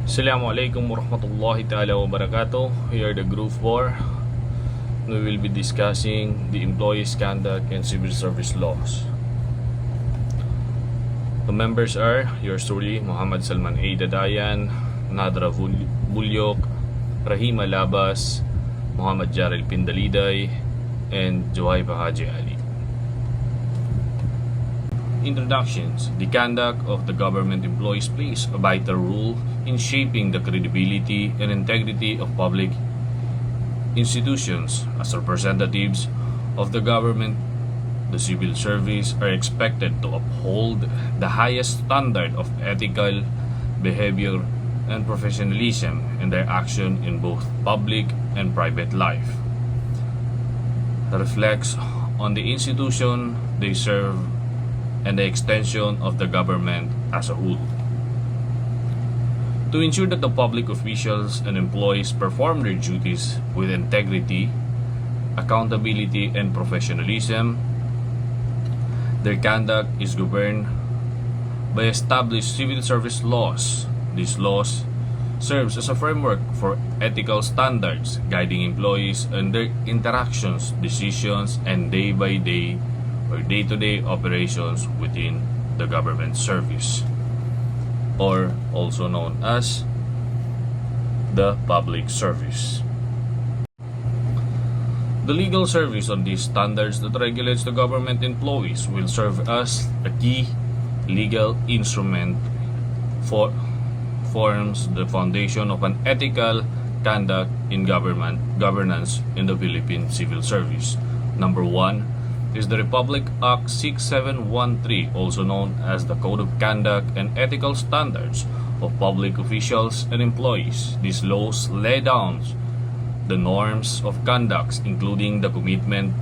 Assalamualaikum warahmatullahi ta'ala wabarakatuh. We are the Group 4. We will be discussing the employees' conduct and civil service laws. The members are yours truly, Muhammad Salman A. Dadayan, Nadra Bulyok, Rahima Labas, Muhammad Jaril Pindaliday, and Juhaiba Haji Ali. Introductions. The conduct of the government employees plays a vital role in shaping the credibility and integrity of public institutions. As representatives of the government, the civil service are expected to uphold the highest standard of ethical behavior and professionalism in their action in both public and private life. Reflects on the institution they serve and the extension of the government as a whole. To ensure that the public officials and employees perform their duties with integrity, accountability, and professionalism, their conduct is governed by established civil service laws. These laws serves as a framework for ethical standards guiding employees and their interactions, decisions, and day-by-day or day-to-day operations within the government service, or also known as the public service. The legal service on these standards that regulates the government employees will serve as a key legal instrument forms the foundation of an ethical conduct in governance in the Philippine Civil Service. Number 1 is the Republic Act 6713, also known as the Code of Conduct and Ethical Standards of Public Officials and Employees. These laws lay down the norms of conduct, including the commitment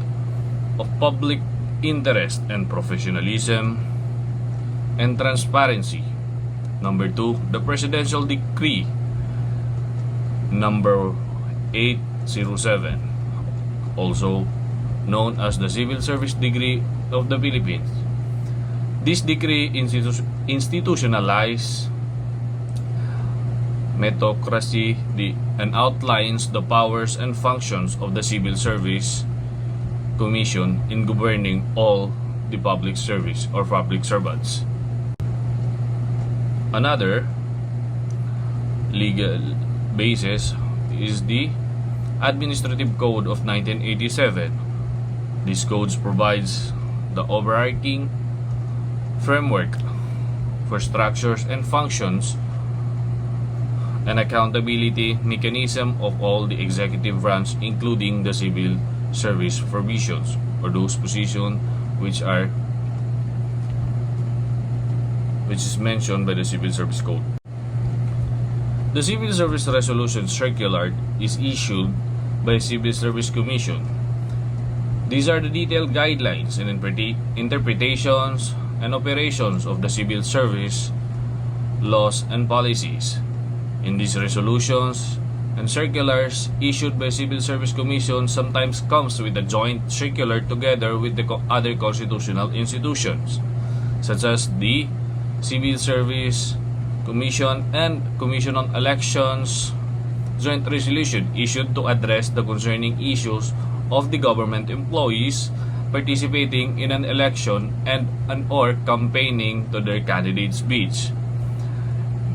of public interest and professionalism and transparency. Number 2, the Presidential Decree number 807, also known as the Civil Service Decree of the Philippines. This decree institutionalizes meritocracy and outlines the powers and functions of the Civil Service Commission in governing all the public service or public servants. Another legal basis is the Administrative Code of 1987. This code provides the overarching framework for structures and functions and accountability mechanism of all the executive branch, including the civil service provisions or those positions which is mentioned by the Civil Service Code. The Civil Service Resolution Circular is issued by Civil Service Commission. These are the detailed guidelines and interpretations and operations of the civil service laws and policies. In these resolutions and circulars issued by Civil Service Commission sometimes comes with a joint circular together with the other constitutional institutions, such as the Civil Service Commission and Commission on Elections joint resolution issued to address the concerning issues of the government employees participating in an election and or campaigning to their candidate's bid.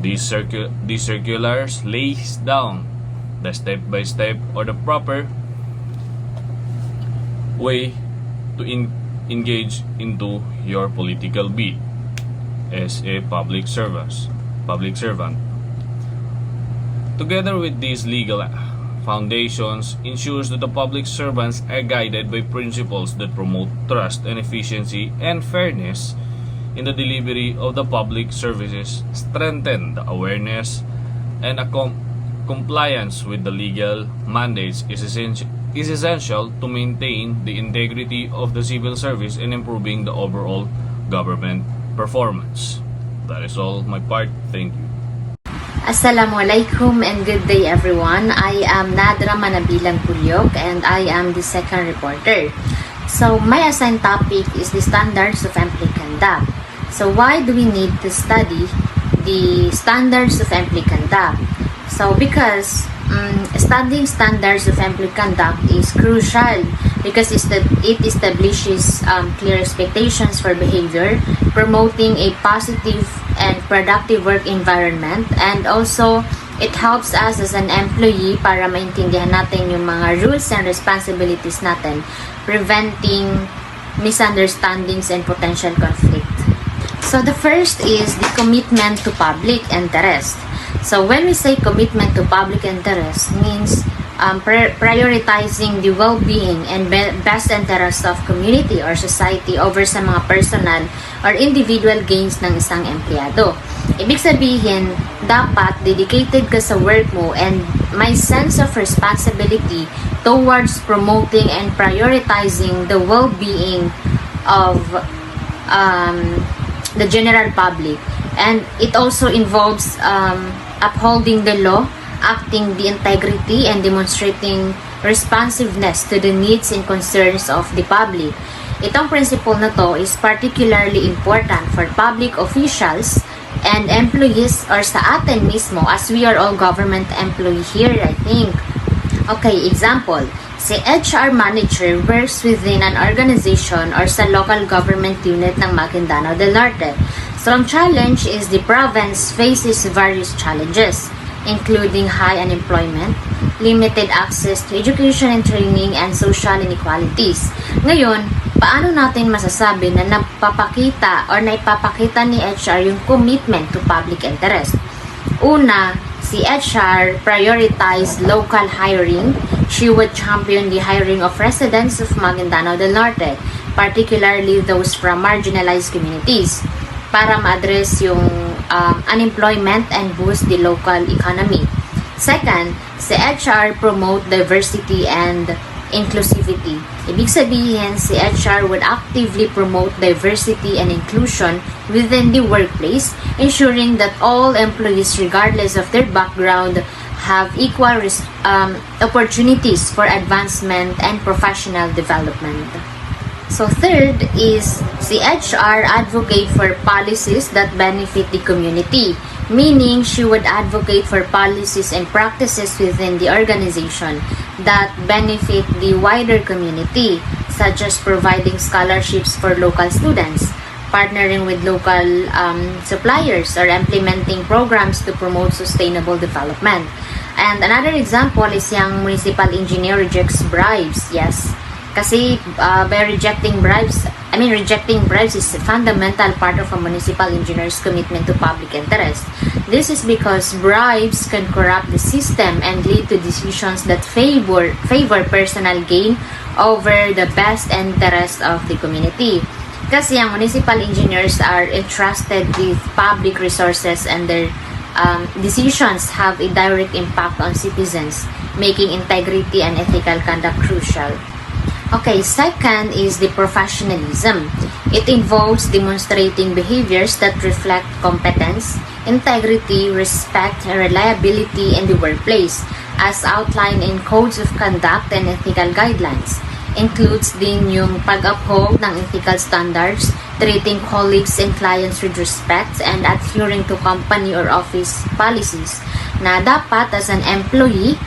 These circulars lays down the step-by-step or the proper way to engage into your political bid as a public servant. Together with these legal foundations ensures that the public servants are guided by principles that promote trust and efficiency and fairness in the delivery of the public services, strengthen the awareness and compliance with the legal mandates is essential to maintain the integrity of the civil service and improving the overall government performance. That is all my part. Thank you. Assalamualaikum and good day everyone. I am Nadra Manabilang Pulyok and I am the second reporter. So my assigned topic is the standards of employee conduct. So why do we need to study the standards of employee conduct. So because studying standards of employee conduct is crucial because it establishes clear expectations for behavior, promoting a positive and productive work environment, and also it helps us as an employee para maintindihan natin yung mga rules and responsibilities natin, preventing misunderstandings and potential conflict. So the first is the commitment to public interest. So when we say commitment to public interest means prioritizing the well-being and best interest of community or society over sa mga personal or individual gains ng isang empleyado. Ibig sabihin, dapat dedicated ka sa work mo and may sense of responsibility towards promoting and prioritizing the well-being of the general public. And it also involves upholding the law, acting the integrity, and demonstrating responsiveness to the needs and concerns of the public. Itong principle na to is particularly important for public officials and employees or sa atin mismo as we are all government employee here, I think. Okay, example, si HR manager works within an organization or sa local government unit ng Maguindanao del Norte. So, ang challenge is the province faces various challenges, including high unemployment, limited access to education and training, and social inequalities. Ngayon, paano natin masasabi na napapakita or naipapakita ni HR yung commitment to public interest? Una, si HR prioritized local hiring. She would champion the hiring of residents of Maguindanao del Norte, particularly those from marginalized communities, para ma-address yung unemployment and boost the local economy. Second, si HR promote diversity and inclusivity. Ibig sabihin, si HR would actively promote diversity and inclusion within the workplace, ensuring that all employees, regardless of their background, have equal opportunities for advancement and professional development. So third is si HR advocate for policies that benefit the community, meaning she would advocate for policies and practices within the organization that benefit the wider community, such as providing scholarships for local students, partnering with local suppliers, or implementing programs to promote sustainable development. And another example is yung municipal engineer rejects bribes. Yes, kasi by rejecting bribes is a fundamental part of a municipal engineer's commitment to public interest. This is because bribes can corrupt the system and lead to decisions that favor personal gain over the best interest of the community. Kasi ang municipal engineers are entrusted with public resources and their decisions have a direct impact on citizens, making integrity and ethical conduct crucial. Okay, second is the professionalism. It involves demonstrating behaviors that reflect competence, integrity, respect, and reliability in the workplace, as outlined in codes of conduct and ethical guidelines. Includes din yung pag-uphold ng ethical standards, treating colleagues and clients with respect, and adhering to company or office policies na dapat as an employee,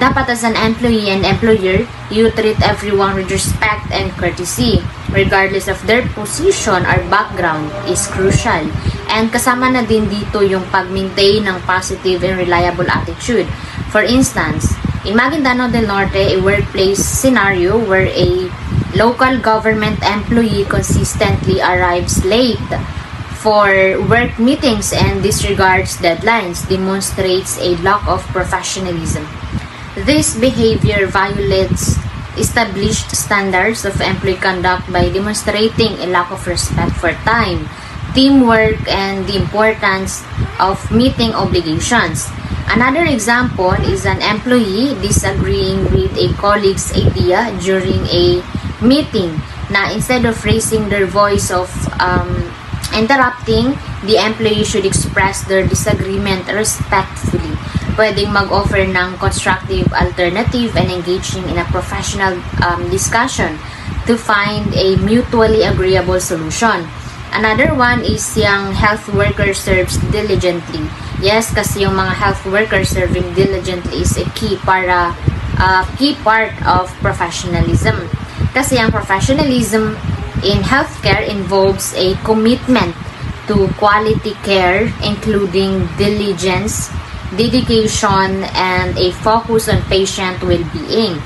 dapat as an employee and employer, you treat everyone with respect and courtesy, regardless of their position or background is crucial. And kasama na din dito yung pag-maintain ng positive and reliable attitude. For instance, in Maguindanao del Norte, a workplace scenario where a local government employee consistently arrives late for work meetings and disregards deadlines demonstrates a lack of professionalism. This behavior violates established standards of employee conduct by demonstrating a lack of respect for time, teamwork, and the importance of meeting obligations. Another example is an employee disagreeing with a colleague's idea during a meeting na instead of raising their voice of interrupting, the employee should express their disagreement respectfully. Pwedeng mag-offer ng constructive alternative and engaging in a professional discussion to find a mutually agreeable solution. Another one is yung health worker serves diligently. Yes, kasi yung mga health worker serving diligently is a key part of professionalism. Kasi ang professionalism in healthcare involves a commitment to quality care, including diligence, dedication, and a focus on patient well-being.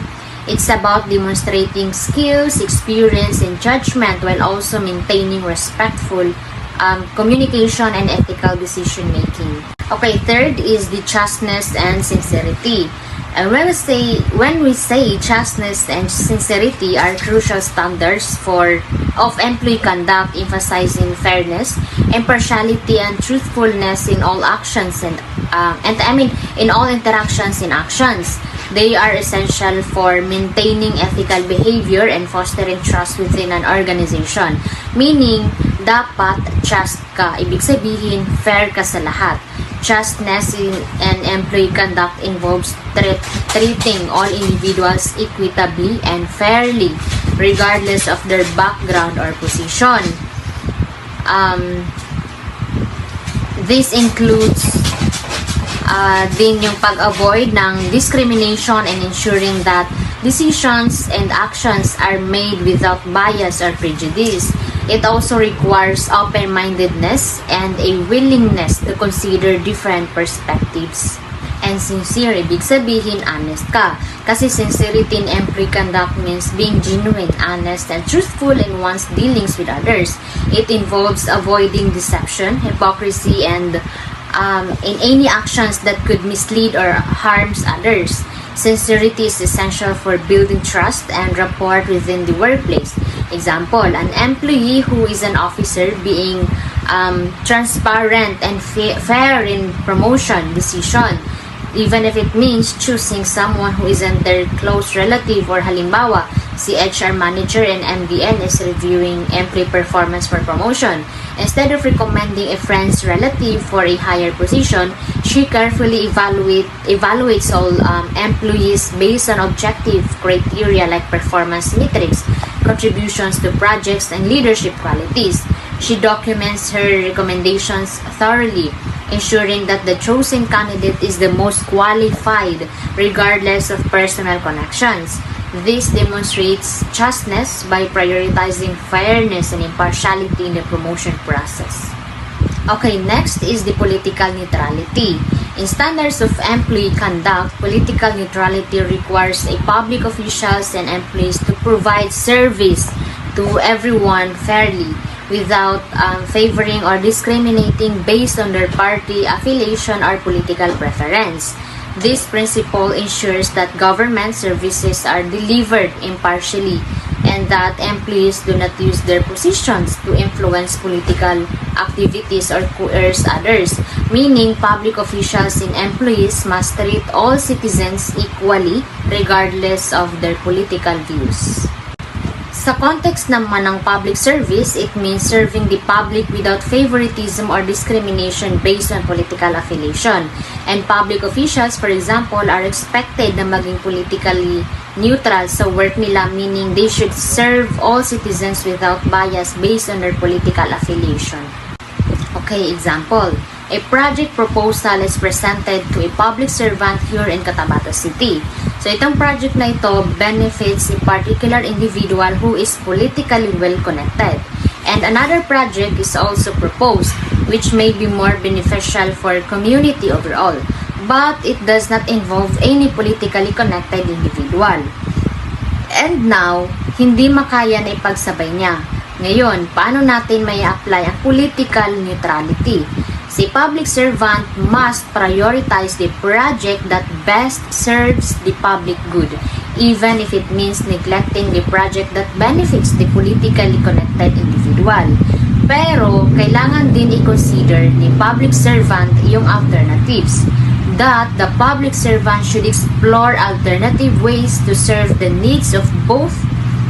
It's about demonstrating skills, experience, and judgment while also maintaining respectful communication and ethical decision-making. Okay, third is the justness and sincerity. And when we say justness and sincerity are crucial standards of employee conduct, emphasizing fairness, impartiality, and truthfulness in all actions in all interactions and actions. They are essential for maintaining ethical behavior and fostering trust within an organization. Meaning, dapat just ka. Ibig sabihin, fair ka sa lahat. Justness and employee conduct involves treating all individuals equitably and fairly, regardless of their background or position. This includes din yung pag-avoid ng discrimination and ensuring that decisions and actions are made without bias or prejudice. It also requires open-mindedness and a willingness to consider different perspectives. And sincere, ibig sabihin, honest ka. Kasi sincerity in employee conduct means being genuine, honest, and truthful in one's dealings with others. It involves avoiding deception, hypocrisy, and in any actions that could mislead or harms others. Sincerity is essential for building trust and rapport within the workplace. Example, an employee who is an officer being transparent and fair in promotion decision, even if it means choosing someone who isn't their close relative, or halimbawa, si HR manager and MDN is reviewing employee performance for promotion. Instead of recommending a friend's relative for a higher position, she carefully evaluates all employees based on objective criteria like performance metrics, contributions to projects, and leadership qualities. She documents her recommendations thoroughly, ensuring that the chosen candidate is the most qualified regardless of personal connections. This demonstrates justness by prioritizing fairness and impartiality in the promotion process. Okay, next is the political neutrality. In standards of employee conduct, political neutrality requires a public officials and employees to provide service to everyone fairly, without favoring or discriminating based on their party affiliation or political preference. This principle ensures that government services are delivered impartially and that employees do not use their positions to influence political activities or coerce others, meaning public officials and employees must treat all citizens equally regardless of their political views. Sa context naman ng public service, it means serving the public without favoritism or discrimination based on political affiliation. And public officials, for example, are expected na maging politically neutral sa work nila, meaning they should serve all citizens without bias based on their political affiliation. Okay, example. A project proposal is presented to a public servant here in Cotabato City. So, itong project na ito benefits a particular individual who is politically well-connected. And another project is also proposed, which may be more beneficial for community overall. But it does not involve any politically connected individual. And now, hindi makaya na ipagsabay niya. Ngayon, paano natin may apply ang political neutrality? Si public servant must prioritize the project that best serves the public good, even if it means neglecting the project that benefits the politically connected individual. Pero, kailangan din i-consider ni public servant yung alternatives, that the public servant should explore alternative ways to serve the needs of both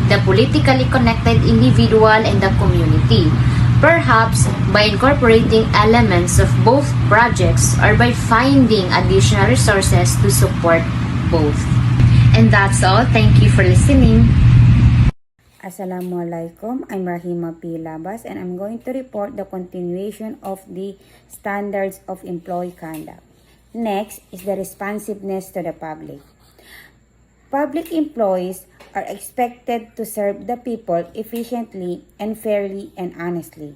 the politically connected individual and the community. Perhaps by incorporating elements of both projects or by finding additional resources to support both. And that's all. Thank you for listening. Assalamualaikum, I'm Rahima P. Labas and I'm going to report the continuation of the standards of employee conduct. Next is the responsiveness to the public. Public employees are expected to serve the people efficiently and fairly and honestly.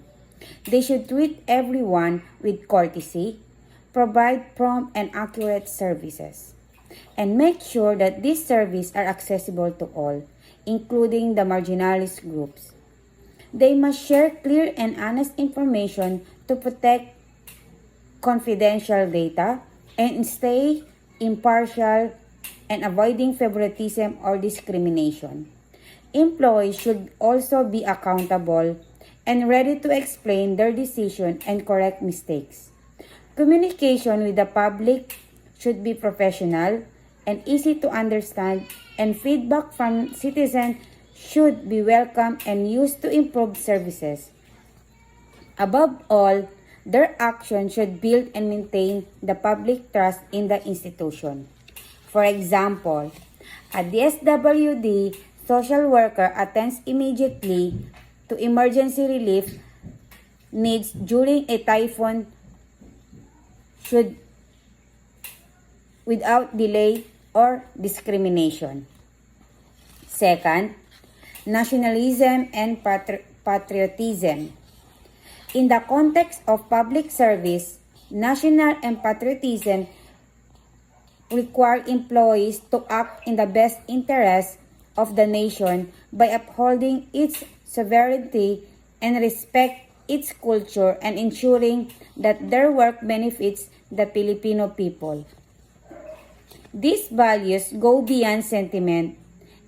They should treat everyone with courtesy, provide prompt and accurate services, and make sure that these services are accessible to all, including the marginalized groups. They must share clear and honest information to protect confidential data and stay impartial and avoiding favoritism or discrimination. Employees should also be accountable and ready to explain their decision and correct mistakes. Communication with the public should be professional and easy to understand, and feedback from citizens should be welcome and used to improve services. Above all, their action should build and maintain the public trust in the institution. For example, a DSWD social worker attends immediately to emergency relief needs during a typhoon should without delay or discrimination. Second, nationalism and patriotism. In the context of public service, national and patriotism require employees to act in the best interest of the nation by upholding its sovereignty and respect its culture and ensuring that their work benefits the Filipino people. These values go beyond sentiment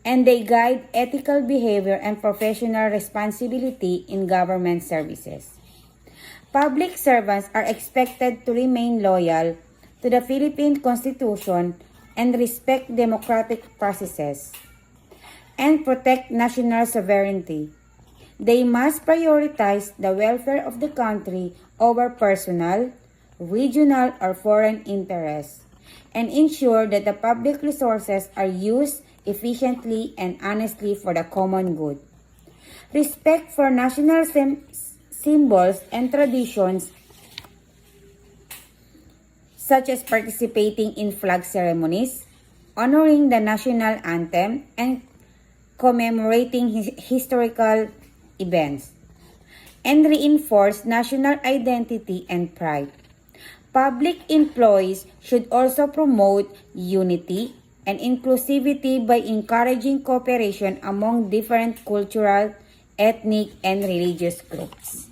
and they guide ethical behavior and professional responsibility in government services. Public servants are expected to remain loyal to the Philippine Constitution and respect democratic processes and protect national sovereignty. They must prioritize the welfare of the country over personal, regional, or foreign interests and ensure that the public resources are used efficiently and honestly for the common good. Respect for national symbols and traditions such as participating in flag ceremonies, honoring the national anthem, and commemorating historical events, and reinforce national identity and pride. Public employees should also promote unity and inclusivity by encouraging cooperation among different cultural, ethnic, and religious groups.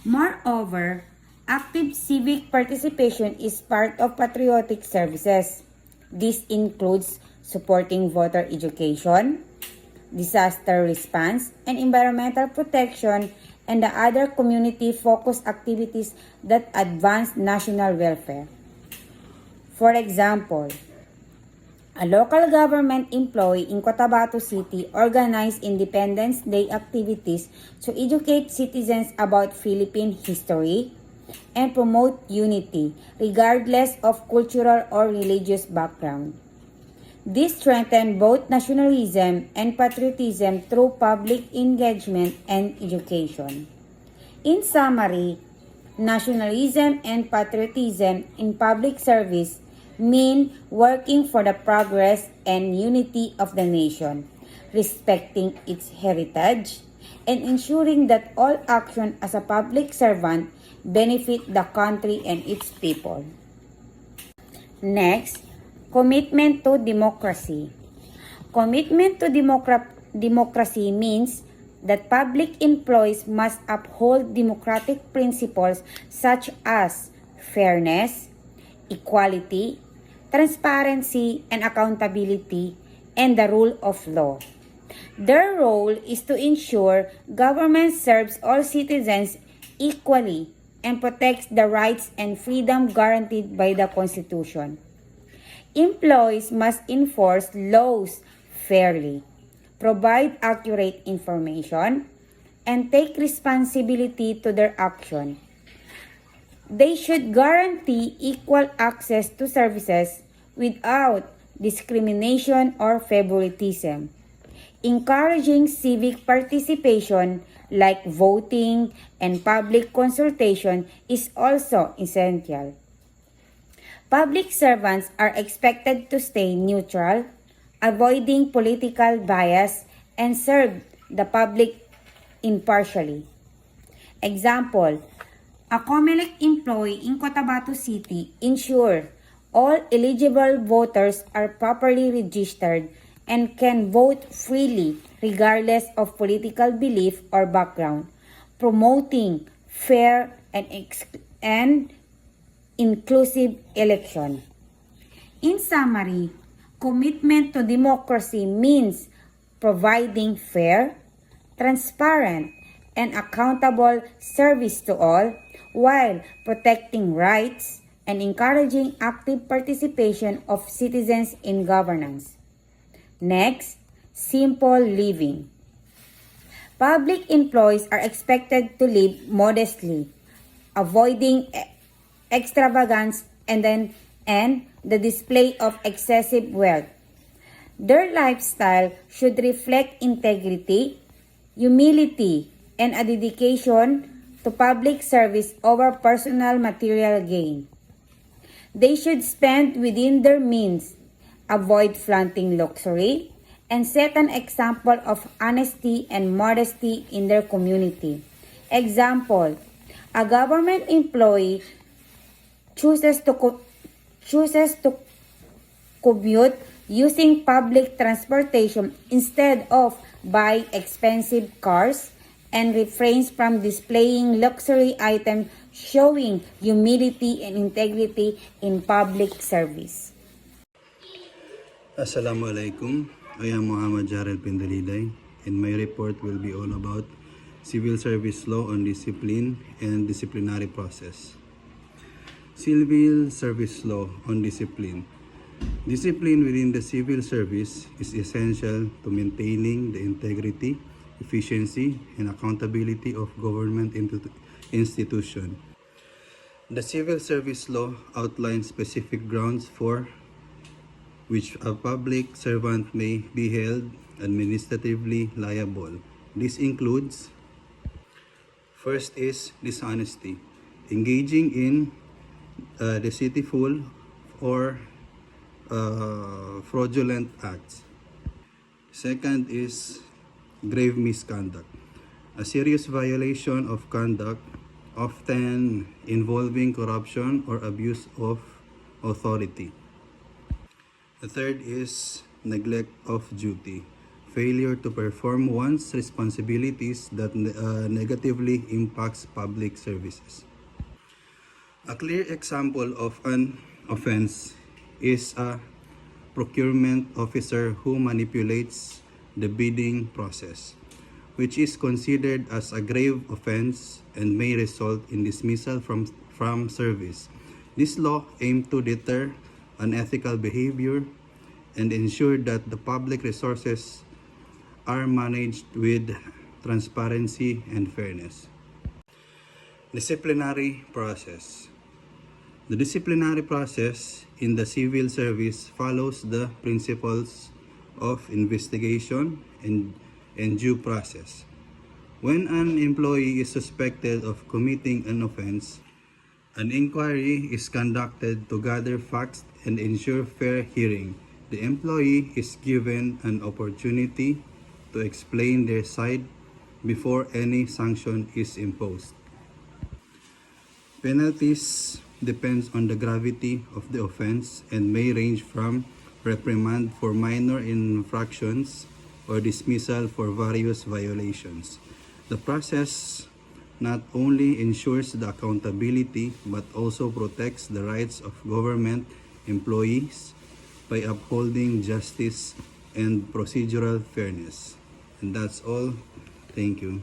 Moreover, active civic participation is part of patriotic services. This includes supporting voter education, disaster response, and environmental protection, and the other community-focused activities that advance national welfare. For example, a local government employee in Cotabato City organized Independence Day activities to educate citizens about Philippine history and promote unity, regardless of cultural or religious background. This strengthened both nationalism and patriotism through public engagement and education. In summary, nationalism and patriotism in public service mean working for the progress and unity of the nation, respecting its heritage, and ensuring that all action as a public servant benefit the country and its people. Next, commitment to democracy. Commitment to democracy means that public employees must uphold democratic principles such as fairness, equality, transparency, and accountability, and the rule of law. Their role is to ensure government serves all citizens equally and protects the rights and freedom guaranteed by the Constitution. Employees must enforce laws fairly, provide accurate information, and take responsibility to their action. They should guarantee equal access to services without discrimination or favoritism. Encouraging civic participation like voting and public consultation is also essential. Public servants are expected to stay neutral, avoiding political bias, and serve the public impartially. Example, a COMELEC employee in Cotabato City ensure all eligible voters are properly registered and can vote freely regardless of political belief or background, promoting fair and inclusive election. In summary, commitment to democracy means providing fair, transparent, and accountable service to all while protecting rights and encouraging active participation of citizens in governance. Next, simple living. Public employees are expected to live modestly, avoiding extravagance and the display of excessive wealth. Their lifestyle should reflect integrity, humility, and a dedication to public service over personal material gain. They should spend within their means, avoid flaunting luxury, and set an example of honesty and modesty in their community. Example, a government employee chooses to commute using public transportation instead of buying expensive cars and refrains from displaying luxury items, showing humility and integrity in public service. Assalamualaikum. I am Muhammad Jarel Pindaliday, and my report will be all about civil service law on discipline and disciplinary process. Civil service law on discipline. Discipline within the civil service is essential to maintaining the integrity, efficiency, and accountability of government institution. The civil service law outlines specific grounds for which a public servant may be held administratively liable. This includes, first is dishonesty, engaging in deceitful or fraudulent acts. Second is grave misconduct, a serious violation of conduct often involving corruption or abuse of authority. The third is neglect of duty, failure to perform one's responsibilities that negatively impacts public services. A clear example of an offense is a procurement officer who manipulates the bidding process, which is considered as a grave offense and may result in dismissal from service. This law aims to deter unethical behavior and ensure that the public resources are managed with transparency and fairness. Disciplinary process. The disciplinary process in the civil service follows the principles of investigation and due process. When an employee is suspected of committing an offense, an inquiry is conducted to gather facts and ensure fair hearing. The employee is given an opportunity to explain their side before any sanction is imposed. Penalties depends on the gravity of the offense and may range from reprimand for minor infractions or dismissal for various violations. The process not only ensures the accountability but also protects the rights of government employees by upholding justice and procedural fairness. And that's all. Thank you.